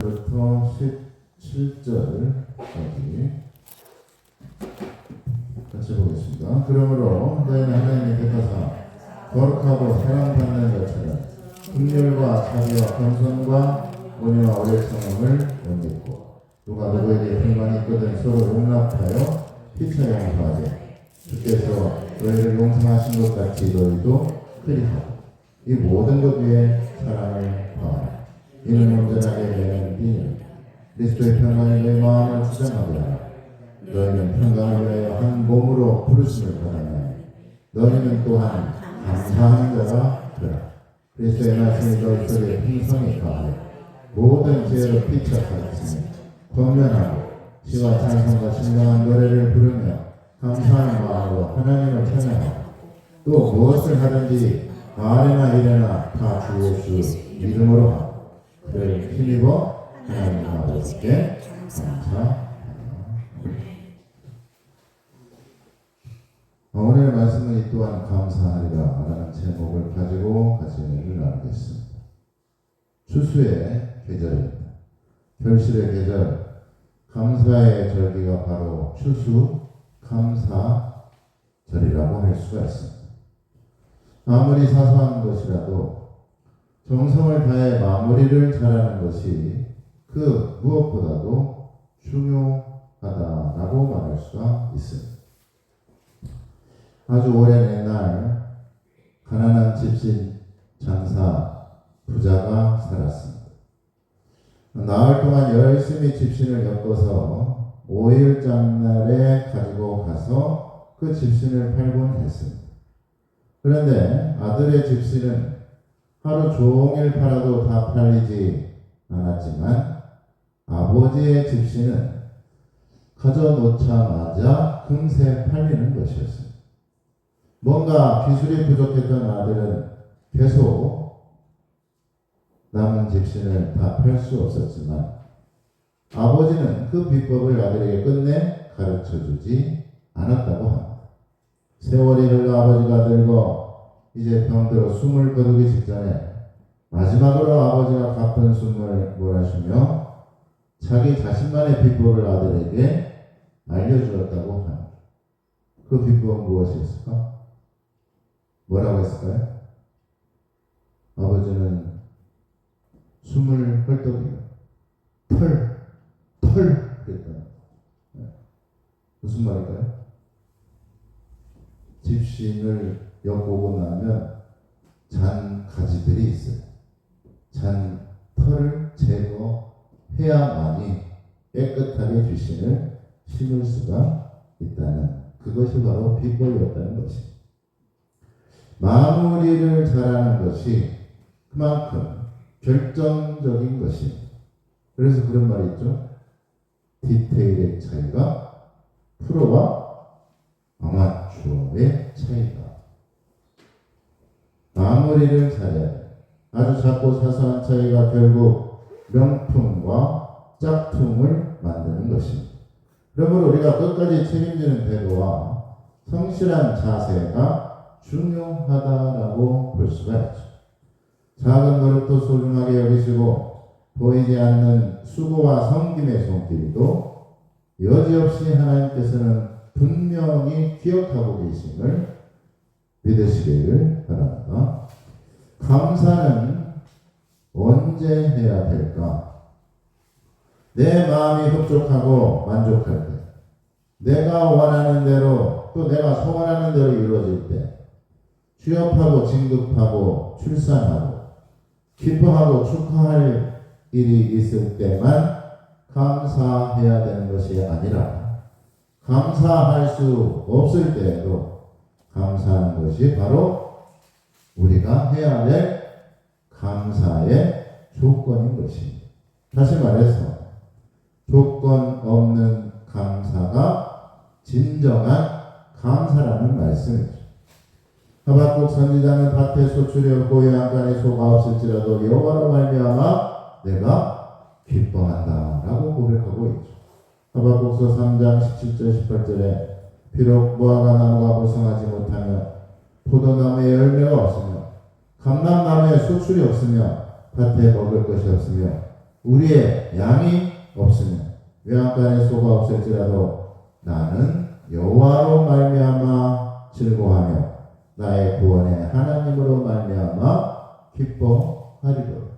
부터 17절까지 같이 보겠습니다. 그러므로 너희는 하나님의 택하사 거룩하고 사랑받는 것처럼 긍휼과 자비와 겸손과 온유와 오래 참음을 원했고 누가 누구에게 불만이 있거든 서로 용납하여 피차 용서하되 주께서 너희를 용서하신 것 같이 너희도 그리하고 이 모든 것 위에 사랑을 더하라. 이는 온전하게 되는 비밀 그리스도의 평강이 너희 마음을 주장하게 하라. 너희는 평강을 위하여 한 몸으로 부르심을 받았나니 너희는 또한 감사하는 자라 되라. 그리스도의 말씀이 너희 속에 풍성히 가하여 모든 죄로 피차하였으니 권면하고 시와 찬송과 신령한 노래를 부르며 감사하는 마음으로 하나님을 찬양하고 또 무엇을 하든지 말이나 일이나 다 주 예수 이름으로 하고 그를 힘입어 하나님 아버지께 감사하라. 오늘 말씀은 이 또한 감사하리라 라는 제목을 가지고 같이 은혜를 나누겠습니다. 추수의 계절입니다. 결실의 계절, 감사의 절기가 바로 추수 감사절이라고 할 수가 있습니다. 아무리 사소한 것이라도 정성을 다해 마무리를 잘하는 것이 그 무엇보다도 중요하다라고 말할 수가 있습니다. 아주 오랜 옛날 가난한 집신 장사 부자가 살았습니다. 나흘 동안 열심히 집신을 엮어서 5일장날에 가지고 가서 그 집신을 팔곤 했습니다. 그런데 아들의 집신은 하루 종일 팔아도 다 팔리지 않았지만 아버지의 집신은 가져놓자마자 금세 팔리는 것이었습니다. 뭔가 기술이 부족했던 아들은 계속 남은 집신을 다 팔 수 없었지만 아버지는 그 비법을 아들에게 끝내 가르쳐주지 않았다고 합니다. 세월이 흘러 아버지가 늙어 이제 병들어 숨을 거두기 직전에 마지막으로 아버지가 가쁜 숨을 몰아쉬며 자기 자신만의 비법을 아들에게 알려주었다고 합니다. 그 비법은 무엇이었을까? 뭐라고 했을까요? 아버지는 숨을 헐떡이며 털 그랬다. 무슨 말일까요? 집신을 엮고 나면 잔 가지들이 있어요. 잔 털을 제거해야만이 깨끗하게 집신을 심을 수가 있다는 그것이 바로 비법이었다는 것입니다. 마무리를 잘하는 것이 그만큼 결정적인 것입니다. 그래서 그런 말이 있죠. 디테일의 차이가 프로와 아마추어의 차이다. 마무리를 잘해야 돼. 아주 작고 사소한 차이가 결국 명품과 짝퉁을 만드는 것입니다. 그러므로 우리가 끝까지 책임지는 태도와 성실한 자세가 중요하다라고 볼 수가 있죠. 작은 노력도 소중하게 여기시고 보이지 않는 수고와 섬김의 손길도 여지없이 하나님께서는 분명히 기억하고 계심을 믿으시기를 바랍니다. 감사는 언제 해야 될까? 내 마음이 흡족하고 만족할 때, 내가 원하는 대로 또 내가 소원하는 대로 이루어질 때, 취업하고 진급하고 출산하고 기뻐하고 축하할 일이 있을 때만 감사해야 되는 것이 아니라 감사할 수 없을 때에도 감사하는 것이 바로 우리가 해야 될 감사의 조건인 것입니다. 다시 말해서 조건 없는 감사가 진정한 감사라는 말씀이죠. 하박국 선지자는 밭에 소출이 없고 요양간에 소가 없을지라도 여호와로 말미암아 내가 기뻐한다라고 고백하고 있죠. 하박국서 3장 17절 18절에 비록 무화과 나무가 무성하지 못하며 포도나무에 열매가 없으며 감람나무에 소출이 없으며 밭에 먹을 것이 없으며 우리의 양이 없으면 외양간에 소가 없을지라도 나는 여호와로 말미암아 즐거워하며 나의 구원의 하나님으로 말미암아 기뻐하리로다.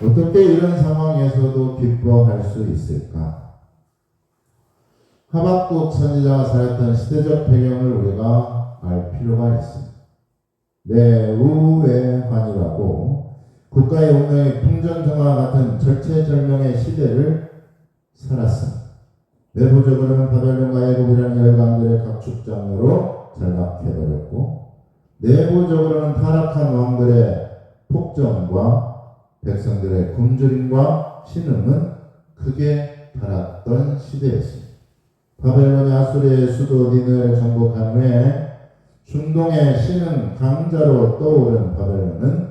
어떻게 이런 상황에서도 기뻐할 수 있을까? 하박국 선지자가 살았던 시대적 배경을 우리가 알 필요가 있습니다. 내우외환이라고 국가의 운명이 풍전정화 같은 절체절명의 시대를 살았습니다. 내부적으로는 바벨론과 애굽이라는 열강들의 각축 장로로 장악해버렸고, 내부적으로는 타락한 왕들의 폭정과 백성들의 굶주림과 신음은 크게 달았던 시대였습니다. 바벨론이 아수르의 수도 니느웨를 정복한 후에 중동의 신흥 강자로 떠오른 바벨론은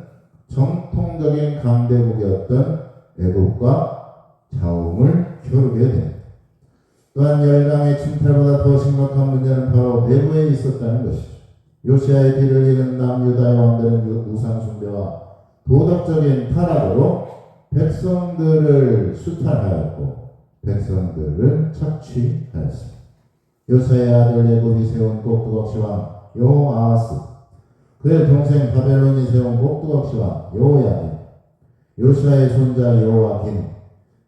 정통적인 강대국이었던 애국과 자웅을 겨루게 됩니다. 또한 열강의 침탈보다 더 심각한 문제는 바로 내부에 있었다는 것이죠. 요시아의 뒤를 이은 남유다의 왕들은 우상숭배와 도덕적인 타락으로 백성들을 수탈하였고 백성들을 착취하였습니다. 요시아의 아들 예굽이 세운 꼭두각시 왕 여호아하스, 그의 동생 바벨론이 세운 꼭두각시 왕 여호야긴, 요시아의 손자 여호아긴,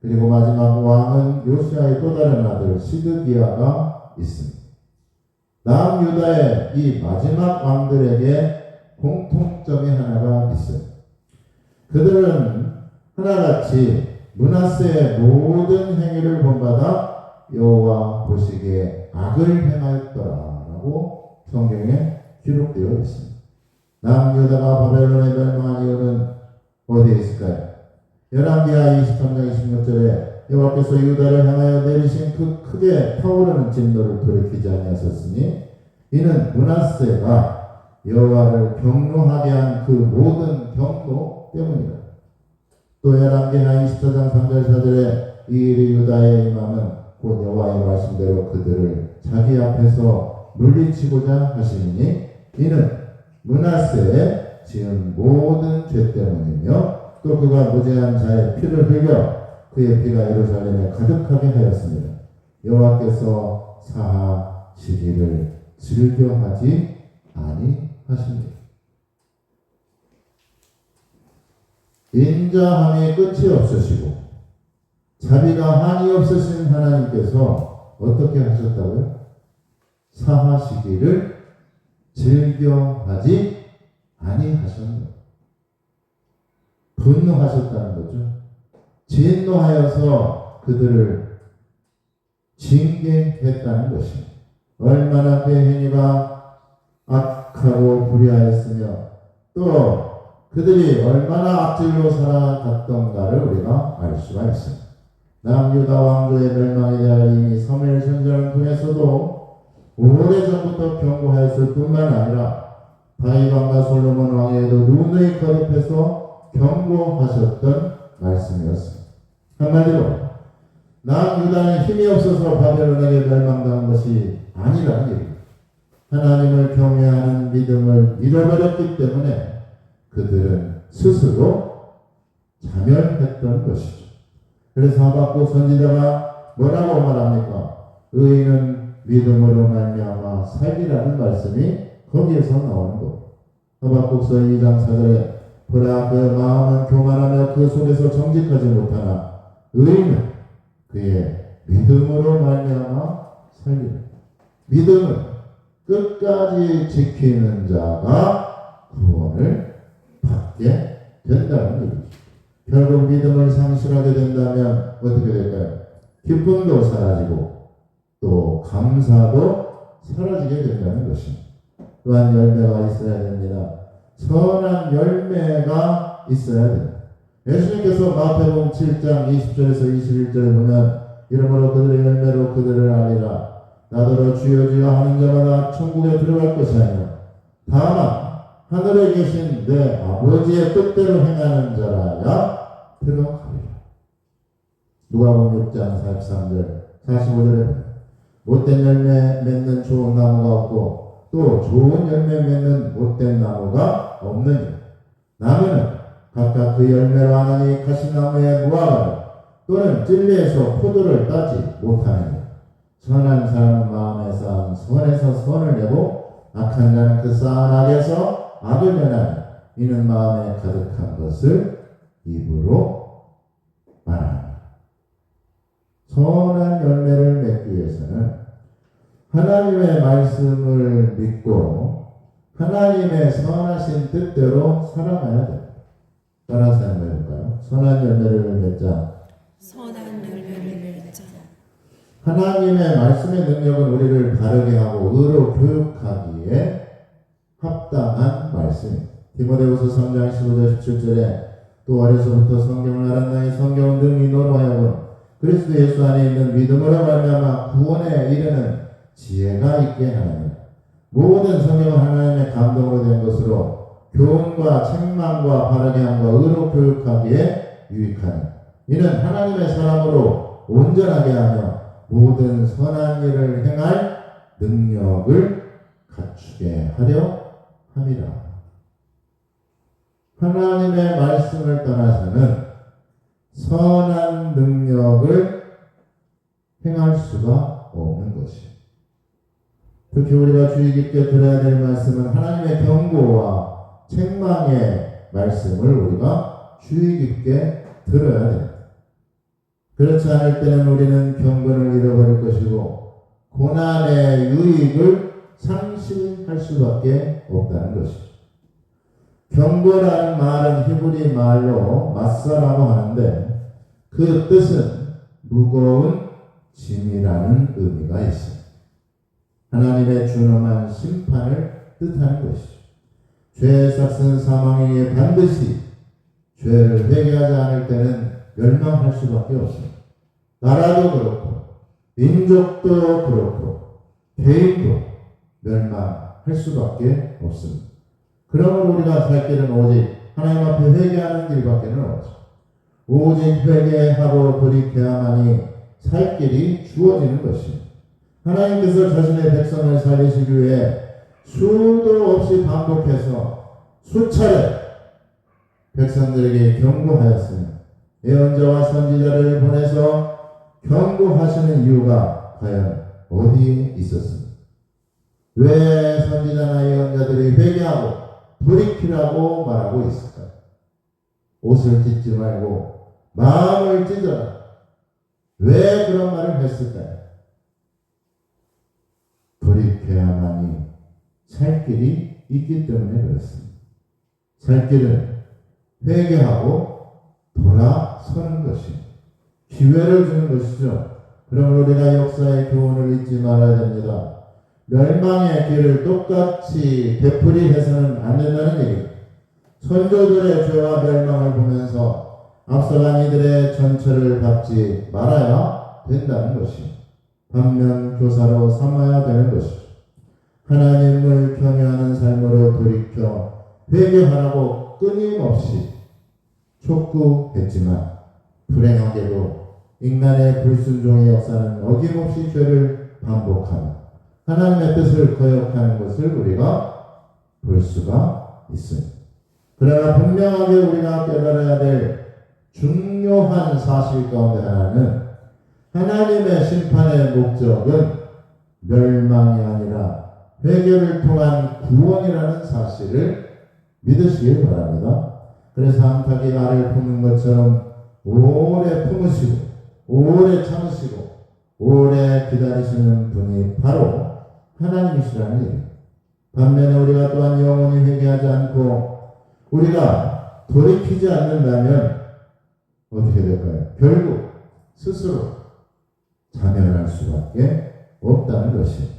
그리고 마지막 왕은 요시아의 또 다른 아들 시드기야가 있습니다. 남유다의 이 마지막 왕들에게 공통점이 하나가 있어요. 그들은 하나같이 므낫세의 모든 행위를 본받아 여호와 보시기에 악을 행하였더라라고 성경에 기록되어 있습니다. 남유다가 바벨론에 멸망한 이유는 어디에 있을까요? 열왕기하 23장 26절에 여호와께서 유다를 향하여 내리신 그 크게 타오르는 진노를 돌이키지 아니하셨으니 이는 므낫세가 여호와를 경노하게 한 그 모든 경노 때문이다. 또 열왕기하 24장 3절 4절에 이 일이 유다의 임함은 곧 여호와의 말씀대로 그들을 자기 앞에서 물리치고자 하시니 이는 므낫세의 지은 모든 죄 때문이며 또 그가 무죄한 자의 피를 흘려 그의 피가 예루살렘에 가득하게 하였습니다. 여호와께서 사하시기를 즐겨하지 아니하십니다. 인자함이 끝이 없으시고 자비가 한이 없으신 하나님께서 어떻게 하셨다고요? 사하시기를 즐겨하지 아니하셨습니다. 분노하셨다는 거죠. 진노하여서 그들을 징계했다는 것입니다. 얼마나 그 행위가 악하고 불의하였으며 또 그들이 얼마나 악질로 살아갔던가를 우리가 알 수가 있습니다. 남유다 왕조의 멸망에 대하여 이미 사무엘 선지자를 통해서도 오래전부터 경고하였을 뿐만 아니라 다윗왕과 솔로몬 왕에게도 눈의 거듭해서 경고하셨던 말씀이었습니다. 한마디로 남유다는 힘이 없어서 바벨론에게 멸망당한 것이 아니라는 얘기입니다. 하나님을 경외하는 믿음을 잃어버렸기 때문에 그들은 스스로 자멸했던 것이죠. 그래서 하박국 선지자가 뭐라고 말합니까? 의인은 믿음으로 말미암아 살리라는 말씀이 거기에서 나오는 것. 하박국서 2장 4절에 보라 그 마음은 교만하며 그 속에서 정직하지 못하나 의인은 그의 믿음으로 말미암아 살리라. 믿음은 끝까지 지키는 자가 구원을 받게 된다는 얘기죠. 결국 믿음을 상실하게 된다면 어떻게 될까요? 기쁨도 사라지고 또 감사도 사라지게 된다는 것입니다. 또한 열매가 있어야 됩니다. 선한 열매가 있어야 됩니다. 예수님께서 마태복음 7장 20절에서 21절에 보면 이러므로 그들의 열매로 그들을 알리라. 나더러 주여 주여 하는 자마다 천국에 들어갈 것이 아니라 다만 하늘에 계신 내 아버지의 뜻대로 행하는 자라야 들어가리라. 누가복음 6장 43절 45절에 못된 열매 맺는 좋은 나무가 없고 또 좋은 열매 맺는 못된 나무가 없느니라. 나무는 각각 그 열매로 하나니 가시나무의 무화과를 또는 찔레에서 포도를 따지 못하느니 선한 사람은 마음에 쌓은 선에서 선을 내고 악한 자는 그 쌓은 악에서 악을 내나니 이는 마음에 가득한 것을 입으로 말하니. 선한 열매를 맺기 위해서는 하나님의 말씀을 믿고 하나님의 선하신 뜻대로 살아가야 됩니다. 따라서 한번 해볼까요? 선한 열매를 맺자. 선한 열매를 맺자. 하나님의 말씀의 능력은 우리를 바르게 하고 의로 교육하기에 합당한 말씀입니다. 디모데후서 3장 15절 17절에 또 어려서부터 성경을 알았나니 성경은 능히 너로 하여금 그리스도 예수 안에 있는 믿음으로 말미암아 구원에 이르는 지혜가 있게 하느니라. 모든 성경은 하나님의 감동으로 된 것으로 교훈과 책망과 바르게 함과 의로 교육하기에 유익하니 이는 하나님의 사람으로 온전하게 하며 모든 선한 일을 행할 능력을 갖추게 하려 함이라. 하나님의 말씀을 떠나서는 선한 능력을 행할 수가 없는 것이에요. 특히 우리가 주의 깊게 들어야 될 말씀은 하나님의 경고와 책망의 말씀을 우리가 주의 깊게 들어야 됩니다. 그렇지 않을 때는 우리는 경건을 잃어버릴 것이고 고난의 유익을 상실할 수밖에 없다는 것이죠. 경고라는 말은 히브리 말로 마사라고 하는데 그 뜻은 무거운 짐이라는 의미가 있습니다. 하나님의 준엄한 심판을 뜻하는 것이죠. 죄의 삭은 사망이기에 반드시 죄를 회개하지 않을 때는 멸망할 수밖에 없습니다. 나라도 그렇고 민족도 그렇고 개인도 멸망할 수밖에 없습니다. 그러므로 우리가 살 길은 오직 하나님 앞에 회개하는 길밖에는 없죠. 오직 회개하고 돌이켜야만이 살 길이 주어지는 것입니다. 하나님께서 자신의 백성을 살리시기 위해 수도 없이 반복해서 수차례 백성들에게 경고하였으며 예언자와 선지자를 보내서 경고하시는 이유가 과연 어디에 있었습니까? 왜 선지자나 예언자들이 회개하고 돌이키라고 말하고 있을까요? 옷을 찢지 말고 마음을 찢어라. 왜 그런 말을 했을까요? 돌이켜야만이 살 길이 있기 때문에 그렇습니다. 살 길은 회개하고 돌아서는 것입니다. 기회를 주는 것이죠. 그러므로 우리가 역사의 교훈을 잊지 말아야 됩니다. 멸망의 길을 똑같이 되풀이해서는 안 된다는 얘기입니다. 선조들의 죄와 멸망을 보면서 앞서간 이들의 전처를 밟지 말아야 된다는 것입니다. 반면 교사로 삼아야 되는 것이죠. 하나님을 경외하는 삶으로 돌이켜 회개하라고 끊임없이 촉구했지만 불행하게도 인간의 불순종의 역사는 어김없이 죄를 반복하며 하나님의 뜻을 거역하는 것을 우리가 볼 수가 있습니다. 그러나 분명하게 우리가 깨달아야 될 중요한 사실 가운데 하나는 하나님의 심판의 목적은 멸망이 아니라 회개를 통한 구원이라는 사실을 믿으시길 바랍니다. 그래서 암탉이 알을 품는 것처럼 오래 품으시고 오래 참으시고 오래 기다리시는 분이 바로 하나님이시라는 얘기입니다. 반면에 우리가 또한 영원히 회개하지 않고 우리가 돌이키지 않는다면 어떻게 될까요? 결국 스스로 자멸할 수밖에 없다는 것입니다.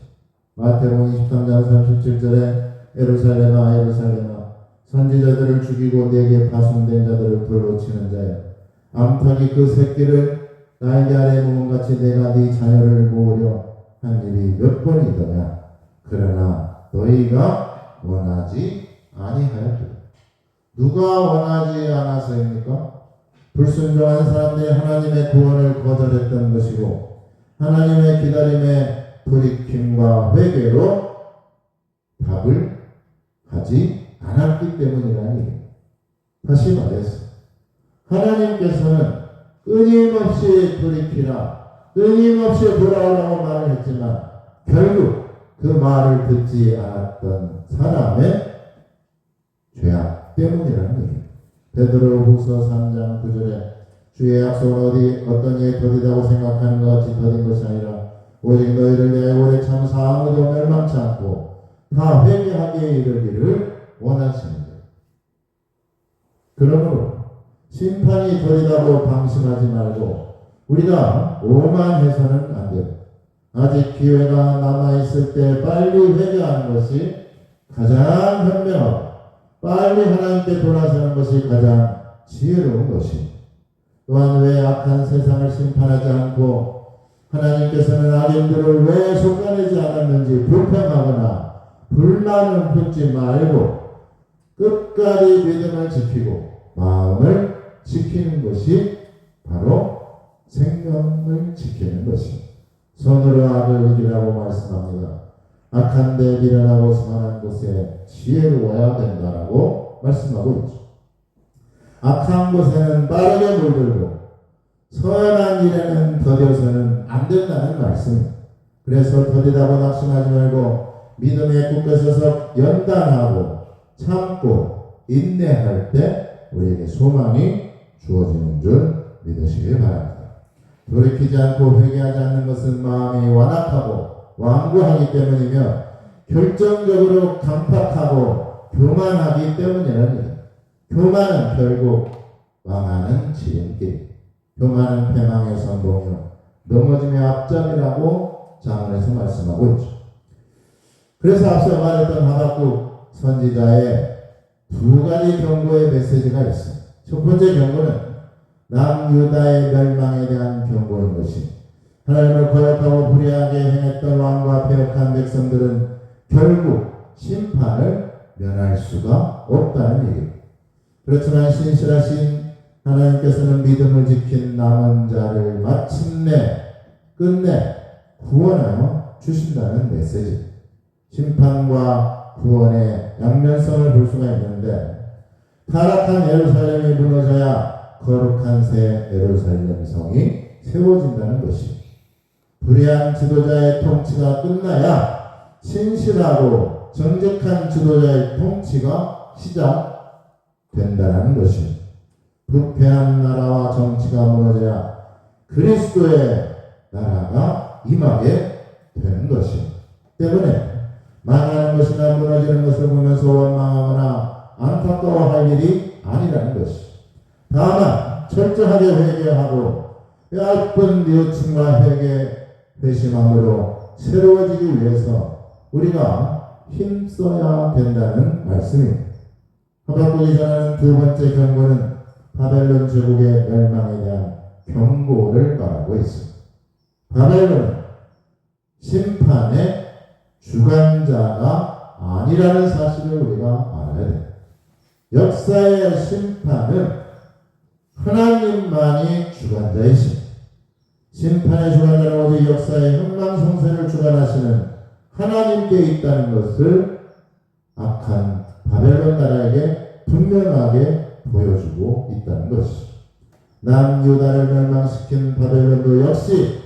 마태복음 23장 37절에 예루살렘아 예루살렘아 선지자들을 죽이고 내게 파송된 자들을 돌로 치는 자여 암탉이 그 새끼를 날개 아래 모음같이 내가 네 자녀를 모으려 한 일이 몇 번이더냐. 그러나 너희가 원하지 아니하였도다. 누가 원하지 않아서입니까? 불순종한 사람들이 하나님의 구원을 거절했던 것이고 하나님의 기다림에 돌이킴과 회개로 답을 하지 않았기 때문이라니. 다시 말해서 하나님께서는 끊임없이 돌이키라, 끊임없이 돌아오라고 말을 했지만 결국 그 말을 듣지 않았던 사람의 죄악 때문이라는 얘기입니다. 베드로후서 3장 9절에 주의 약속은 어떤 이에 더디다고 생각하는 것 같이 더딘 것이 아니라 오직 너희를 위하여 오래 참사 아무도 멸망치 않고 다 회개하기에 이르기를 원하시는데, 그러므로 심판이 더디다고 방심하지 말고 우리가 오만해서는 안 돼요. 아직 기회가 남아있을 때 빨리 회개하는 것이 가장 현명하고 빨리 하나님께 돌아서는 것이 가장 지혜로운 것입니다. 또한 왜 악한 세상을 심판하지 않고 하나님께서는 악인들을 왜 속아내지 않았는지 불평하거나 불만을 품지 말고 끝까지 믿음을 지키고 마음을 지키는 것이 바로 생명을 지키는 것입니다. 손으로 악을 이기라고 말씀합니다. 악한 데 미련하고 선한 곳에 지혜로워야 된다라고 말씀하고 있죠. 악한 곳에는 빠르게 물들고 선한 일에는 더뎌서는 안 된다는 말씀입니다. 그래서 더디다고 낙심하지 말고 믿음에 굳게 서서 연단하고 참고 인내할 때 우리에게 소망이 주어지는 줄 믿으시길 바랍니다. 돌이키지 않고 회개하지 않는 것은 마음이 완악하고 완고하기 때문이며 결정적으로 강팍하고 교만하기 때문이랍니다. 교만은 결국 망하는 지름길, 교만은 패망의 선봉이요 넘어짐의 앞장이라고 잠언에서 말씀하고 있죠. 그래서 앞서 말했던 하박국 선지자의 두 가지 경고의 메시지가 있습니다. 첫 번째 경고는 남유다의 멸망에 대한 경고인 것입니다. 하나님을 거역하고 불의하게 행했던 왕과 패역한 백성들은 결국 심판을 면할 수가 없다는 얘기입니다. 그렇지만 신실하신 하나님께서는 믿음을 지킨 남은 자를 마침내 끝내 구원하여 주신다는 메시지. 심판과 구원의 양면성을 볼 수가 있는데, 타락한 예루살렘이 무너져야 거룩한 새 예루살렘 성이 세워진다는 것입니다. 불의한 지도자의 통치가 끝나야 신실하고 정직한 지도자의 통치가 시작된다는 것입니다. 부패한 나라와 정치가 무너져야 그리스도의 나라가 임하게 되는 것입니다. 때문에 망하는 것이나 무너지는 것을 보면서 원망하거나 안타까워할 일이 아니라는 것입니다. 다만 철저하게 회개하고 얕은 뉘우침과 회심함으로 새로워지기 위해서 우리가 힘써야 된다는 말씀입니다. 하박국이 전하는 두 번째 경고는 바벨론 제국의 멸망에 대한 경고를 말하고 있습니다. 바벨론은 심판의 주관자가 아니라는 사실을 우리가 알아야 됩니다. 역사의 심판은 하나님만이 주관자이십니다. 심판의 주관자는 오직 역사의 흥망성쇠를 주관하시는 하나님께 있다는 것을 악한 바벨론 나라에게 분명하게 보여주고 있다는 것이죠. 남유다를 멸망시킨 바벨론도 역시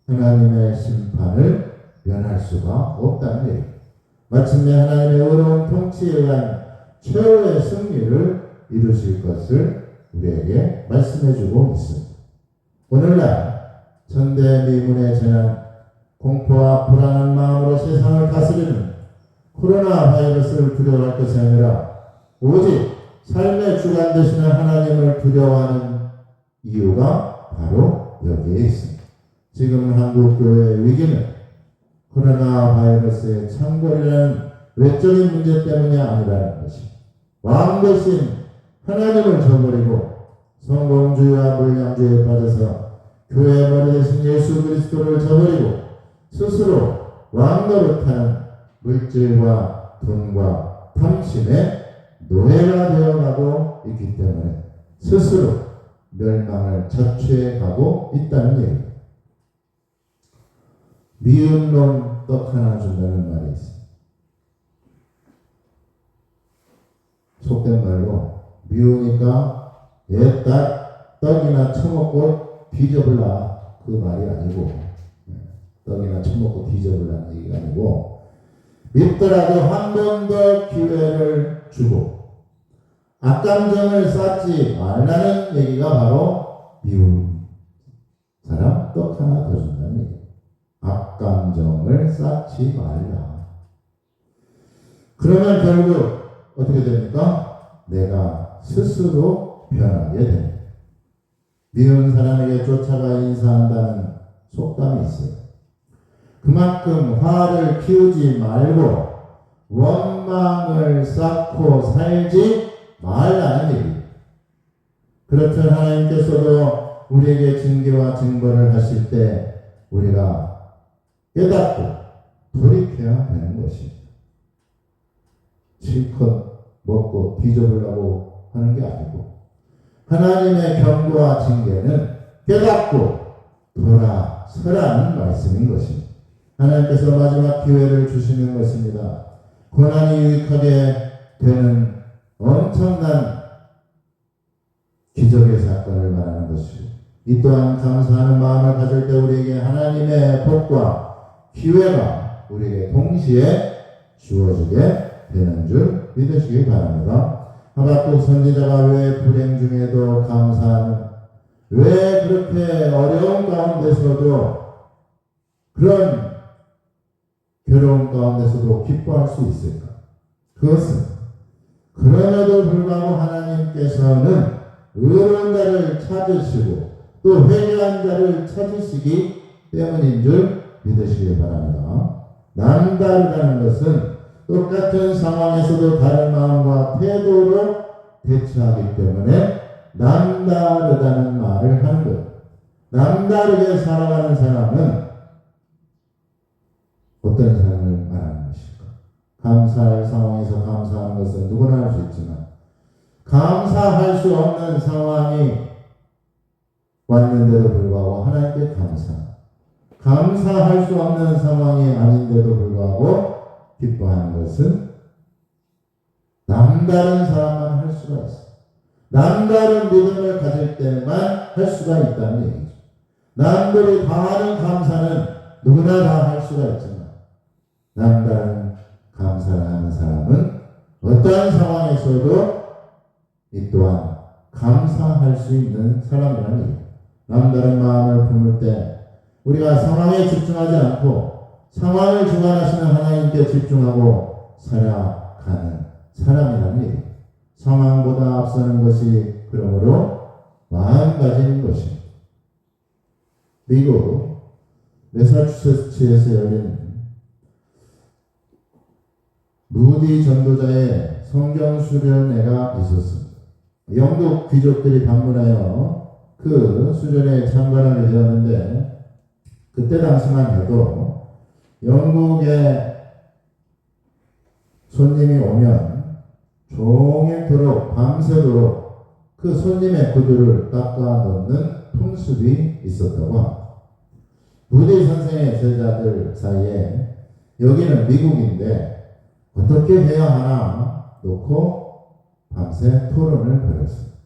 하나님의 심판을 면할 수가 없다는 얘기입니다. 마침내 하나님의 의로운 통치에 의한 최후의 승리를 이루실 것을 우리에게 말씀해주고 있습니다. 오늘날 전대미문의 재난, 공포와 불안한 마음으로 세상을 다스리는 코로나 바이러스를 두려워할 것이 아니라 오직 삶의 주관 되시는 하나님을 두려워하는 이유가 바로 여기에 있습니다. 지금 한국교회의 위기는 코로나 바이러스의 창궐이라는 외적인 문제 때문이 아니라는 것입니다. 왕 대신 하나님을 저버리고 성공주의와 물량주의에 빠져서 교회의 머리 대신 예수 그리스도를 저버리고 스스로 왕 노릇하는 물질과 돈과 탐심의 노예가 되어가고 있기 때문에 스스로 멸망을 자초해 가고 있다는 얘기입니다. 미운 놈 떡 하나 준다는 말이 있습니다. 속된 말로 미우니까 떡이나 처먹고 뒤져볼라 그 말이 아니고, 떡이나 처먹고 뒤져볼라는 얘기가 아니고, 밉더라도 한 번 더 기회를 주고 악감정을 쌓지 말라는 얘기가 바로 미운 사람 떡 하나 더 준다는 얘기. 악감정을 쌓지 말라. 그러면 결국 어떻게 됩니까? 내가 스스로 변하게 됩니다. 미운 사람에게 쫓아가 인사한다는 속담이 있어요. 그만큼 화를 키우지 말고 원망을 쌓고 살지 말라는 얘기. 그렇듯 하나님께서도 우리에게 징계와 징벌을 하실 때 우리가 깨닫고 돌이켜야 되는 것입니다. 실컷 먹고 뒤져보려고 하는 게 아니고, 하나님의 경고와 징계는 깨닫고 돌아서라는 말씀인 것입니다. 하나님께서 마지막 기회를 주시는 것입니다. 고난이 유익하게 되는 엄청난 기적의 사건을 말하는 것이고, 이 또한 감사하는 마음을 가질 때 우리에게 하나님의 복과 기회가 우리에게 동시에 주어지게 되는 줄 믿으시기 바랍니다. 하박국 선지자가 왜 불행 중에도 감사하는, 왜 그렇게 어려운 가운데서도, 그런 괴로운 가운데서도 기뻐할 수 있을까? 그것은 그럼에도 불구하고 하나님께서는 의로운 자를 찾으시고 또 회개한 자를 찾으시기 때문인 줄 믿으시기 바랍니다. 남다르다는 것은 똑같은 상황에서도 다른 마음과 태도로 대처하기 때문에 남다르다는 말을 하는 거예요. 남다르게 살아가는 사람은 어떤 사람을 말하는 것일까? 감사할 상황에서 감사하는 것은 누구나 할 수 있지만, 감사할 수 없는 상황이 왔는데도 불구하고 하나님께 감사할 수 없는 상황이 아닌데도 불구하고 기뻐하는 것은 남다른 사람만 할 수가 있어. 남다른 믿음을 가질 때만 할 수가 있다는 얘기죠. 남들이 다 하는 감사는 누구나 다 할 수가 있지만, 남다른 감사를 하는 사람은 어떠한 상황에서도 이 또한 감사할 수 있는 사람이라는 얘기입니다. 남다른 마음을 품을 때 우리가 상황에 집중하지 않고 상황을 주관하시는 하나님께 집중하고 살아가는 사람이라는 얘기입니다. 상황보다 앞서는 것이 그러므로 마음가짐인 것입니다. 미국 매사추세츠에서 열린 무디 전도자의 성경 수련회가 있었습니다. 영국 귀족들이 방문하여 그 수련회에 참관하게 되었는데, 그때 당시만 해도 영국에 손님이 오면 종일토록 밤새도록 그 손님의 구두를 닦아 놓는 풍습이 있었다고 합니다. 무디 선생의 제자들 사이에 여기는 미국인데 어떻게 해야 하나 놓고 밤새 토론을 벌였습니다.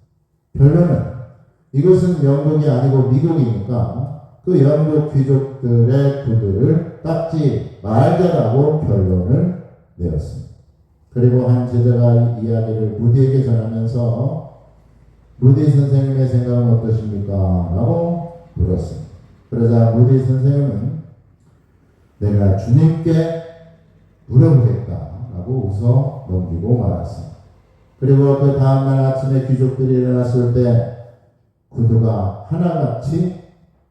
결론은 이것은 영국이 아니고 미국이니까 그 영국 귀족들의 구두를 닦지 말자라고 결론을 내었습니다. 그리고 한 제자가 이야기를 무디에게 전하면서 무디 선생님의 생각은 어떠십니까? 라고 물었습니다. 그러자 무디 선생님은 내가 주님께 물어보겠다 라고 웃어 넘기고 말았습니다. 그리고 그 다음날 아침에 귀족들이 일어났을 때 구두가 하나같이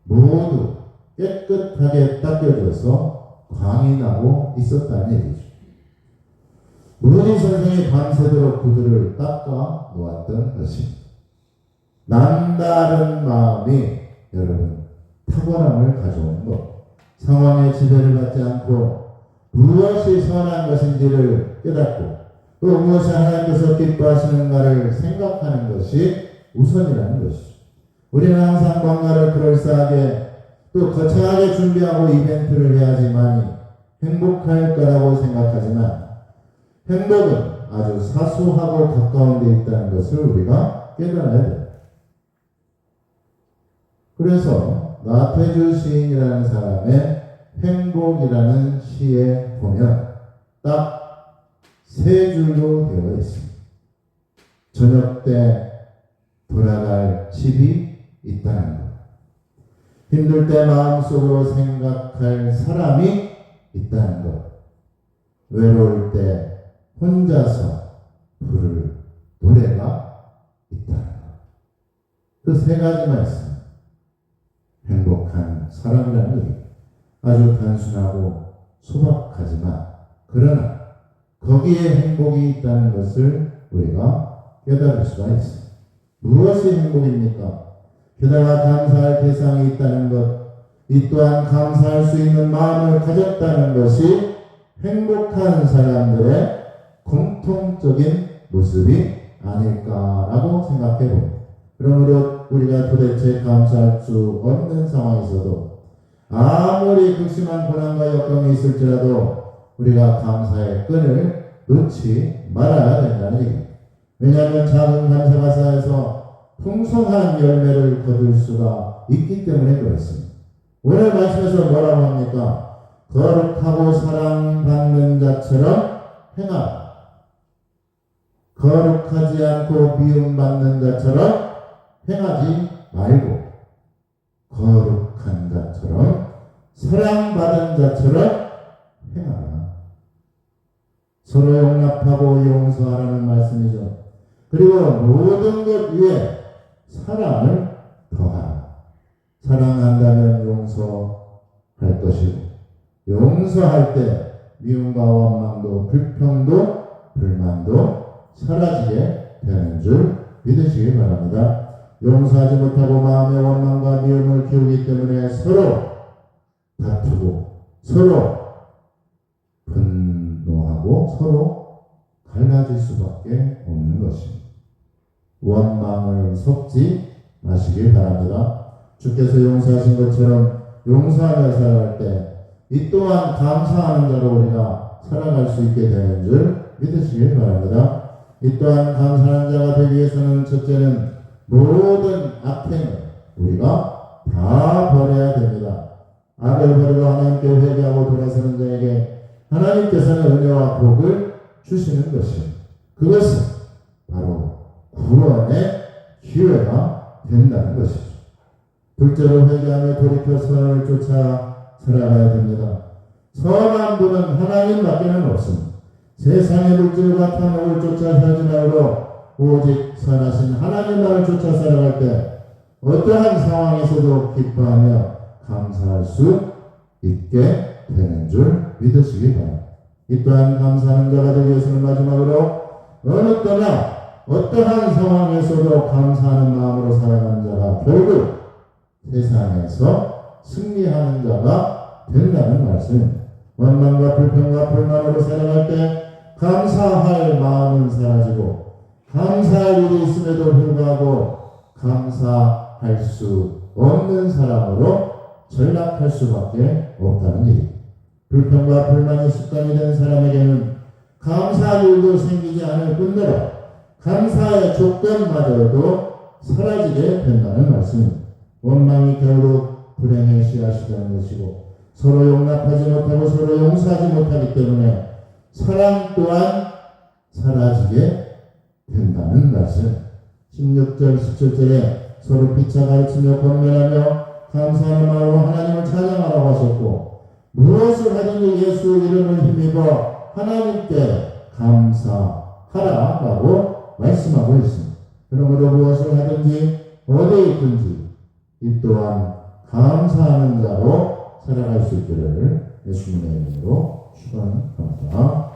모두 깨끗하게 닦여져서 광이 나고 있었다는 얘기죠. 무디 선생이 밤새도록 구두를 닦아 놓았던 것입니다. 남다른 마음이 여러분 탁월함을 가져오는 것, 상황의 지배를 받지 않고 무엇이 선한 것인지를 깨닫고 또 무엇이 하나님께서 기뻐하시는가를 생각하는 것이 우선이라는 것이죠. 우리는 항상 뭔가를 그럴싸하게 또 거창하게 준비하고 이벤트를 해야지만이 행복할 거라고 생각하지만, 행복은 아주 사소하고 가까운 데 있다는 것을 우리가 깨달아야 돼요. 그래서 나태주 시인이라는 사람의 행복이라는 시에 보면 딱 세 줄로 되어 있습니다. 저녁 때 돌아갈 집이 있다는 것. 힘들 때 마음속으로 생각할 사람이 있다는 것. 외로울 때 혼자서 부를 노래가 있다는 것. 그 세 가지만 있습니다. 행복한 사람이라는 얘기. 아주 단순하고 소박하지만 그러나 거기에 행복이 있다는 것을 우리가 깨달을 수가 있습니다. 무엇이 행복입니까? 게다가 감사할 대상이 있다는 것, 이 또한 감사할 수 있는 마음을 가졌다는 것이 행복한 사람들의 공통적인 모습이 아닐까라고 생각해 봅니다. 그러므로 우리가 도대체 감사할 수 없는 상황에서도 아무리 극심한 고난과 역경이 있을지라도 우리가 감사의 끈을 놓지 말아야 된다는 얘기입니다. 왜냐하면 작은 감사가 쌓여서 풍성한 열매를 거둘 수가 있기 때문에 그렇습니다. 오늘 말씀에서 뭐라고 합니까? 거룩하고 사랑받는 자처럼 행하라. 거룩하지 않고 미움받는 자처럼 행하지 말고 거룩한 자처럼 사랑받은 자처럼 행하라. 서로 용납하고 용서하라는 말씀이죠. 그리고 모든 것 위에 사랑을 더하라. 사랑한다면 용서할 것이고 용서할 때 미움과 원망도 불평도 불만도 사라지게 되는 줄 믿으시기 바랍니다. 용서하지 못하고 마음의 원망과 미움을 키우기 때문에 서로 다투고 서로 분노하고 서로 갈라질 수밖에 없는 것입니다. 원망을 섞지 마시길 바랍니다. 주께서 용서하신 것처럼 용서하며 살아갈 때 이 또한 감사하는 자로 우리가 살아갈 수 있게 되는 줄 믿으시길 바랍니다. 이 또한 감사하는 자가 되기 위해서는 첫째는 모든 악행을 우리가 다 버려야 됩니다. 악을 버리고 하나님께 회개하고 돌아서는 자에게 하나님께서는 은혜와 복을 주시는 것입니다. 그것은 바로 구원의 기회가 된다는 것이죠. 둘째로 회개하며 돌이켜 선을 쫓아 살아가야 됩니다. 선한 분은 하나님밖에는 없습니다. 세상의 물질과 탐욕을 쫓아 살지 말고 오직 선하신 하나님만을 쫓아 살아갈 때 어떠한 상황에서도 기뻐하며 감사할 수 있게 되는 줄 믿으시기 바랍니다. 이 또한 감사하는 자가 되기 위해서는 마지막으로 어느 때나 어떠한 상황에서도 감사하는 마음으로 살아가는 자가 결국 세상에서 승리하는 자가 된다는 말씀입니다. 원망과 불평과 불만으로 살아갈 때 감사할 마음은 사라지고 감사할 일이 있음에도 불구하고 감사할 수 없는 사람으로 전락할 수밖에 없다는 얘기입니다. 불평과 불만이 습관이 된 사람에게는 감사할 일도 생기지 않을 뿐더러 감사의 조건마저도 사라지게 된다는 말씀입니다. 원망이 결국 불행의 씨앗이 되는 것이고 서로 용납하지 못하고 서로 용서하지 못하기 때문에 사랑 또한 사라지게 된다는 말씀. 16절 17절에 서로 피차 가르치며 권면하며 감사하는 마음으로 하나님을 찬양하라고 하셨고 무엇을 하든지 예수 이름을 힘입어 하나님께 감사하라라고 말씀하고 있습니다. 그러므로 무엇을 하든지 어디에 있든지 이 또한 감사하는 자로 살아갈 수 있기를 예수님의 이름으로 축원합니다.